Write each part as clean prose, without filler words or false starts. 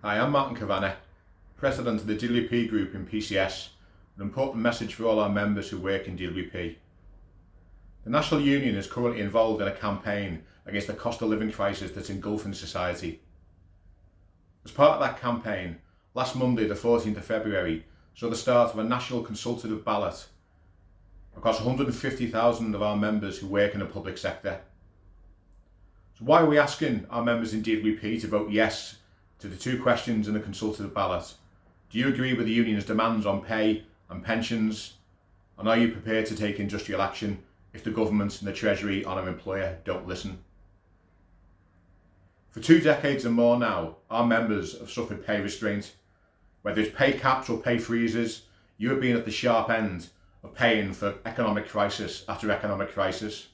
Hi, I'm Martin Cavanagh, President of the DWP group in PCS, an important message for all our members who work in DWP. The National Union is currently involved in a campaign against the cost of living crisis that's engulfing society. As part of that campaign, last Monday the 14th of February saw the start of a national consultative ballot across 150,000 of our members who work in the public sector. So why are we asking our members in DWP to vote yes to the two questions in the consultative ballot? Do you agree with the union's demands on pay and pensions? And are you prepared to take industrial action if the government and the Treasury on our employer don't listen? For 2 decades and more now, our members have suffered pay restraint. Whether it's pay caps or pay freezes, you have been at the sharp end of paying for economic crisis after economic crisis.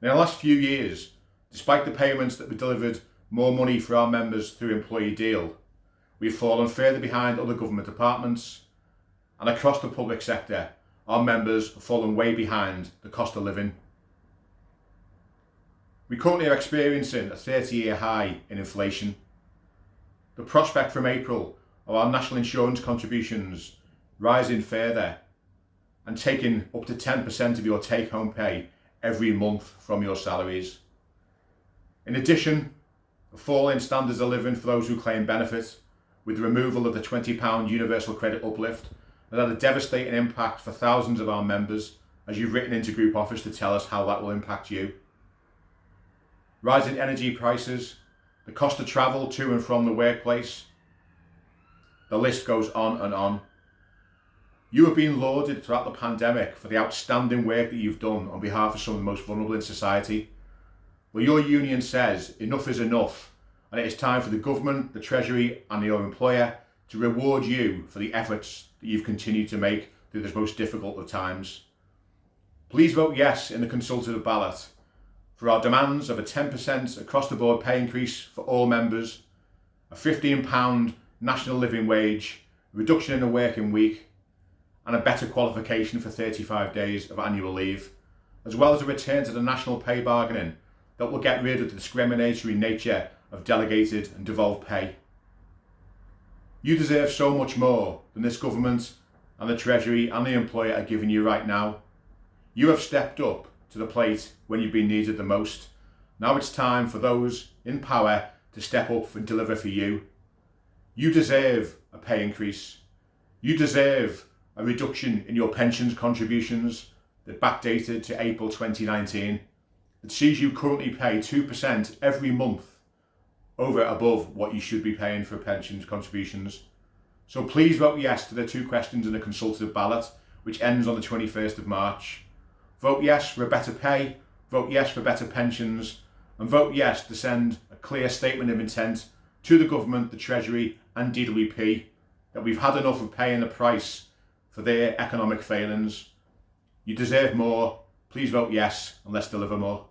In the last few years, despite the payments that we delivered more money for our members through employee deal, we've fallen further behind other government departments, and across the public sector, our members have fallen way behind the cost of living. We currently are experiencing a 30-year high in inflation. The prospect from April of our national insurance contributions rising further and taking up to 10% of your take-home pay every month from your salaries. In addition, a fall in standards of living for those who claim benefits, with the removal of the £20 universal credit uplift, has had a devastating impact for thousands of our members, as you've written into Group Office to tell us how that will impact you. Rising energy prices, the cost of travel to and from the workplace, the list goes on and on. You have been lauded throughout the pandemic for the outstanding work that you've done on behalf of some of the most vulnerable in society. Well, your union says enough is enough, and it is time for the government, the Treasury and your employer to reward you for the efforts that you've continued to make through this most difficult of times. Please vote yes in the consultative ballot for our demands of a 10% across the board pay increase for all members, a £15 national living wage, a reduction in the working week, and a better qualification for 35 days of annual leave, as well as a return to the national pay bargaining that will get rid of the discriminatory nature of delegated and devolved pay. You deserve so much more than this government and the Treasury and the employer are giving you right now. You have stepped up to the plate when you've been needed the most. Now it's time for those in power to step up and deliver for you. You deserve a pay increase. You deserve a reduction in your pensions contributions that backdated to April 2019. It sees you currently pay 2% every month over above what you should be paying for pensions contributions. So please vote yes to the two questions in the consultative ballot, which ends on the 21st of March. Vote yes for a better pay, vote yes for better pensions, and vote yes to send a clear statement of intent to the government, the Treasury and DWP that we've had enough of paying the price for their economic failings. You deserve more. Please vote yes and let's deliver more.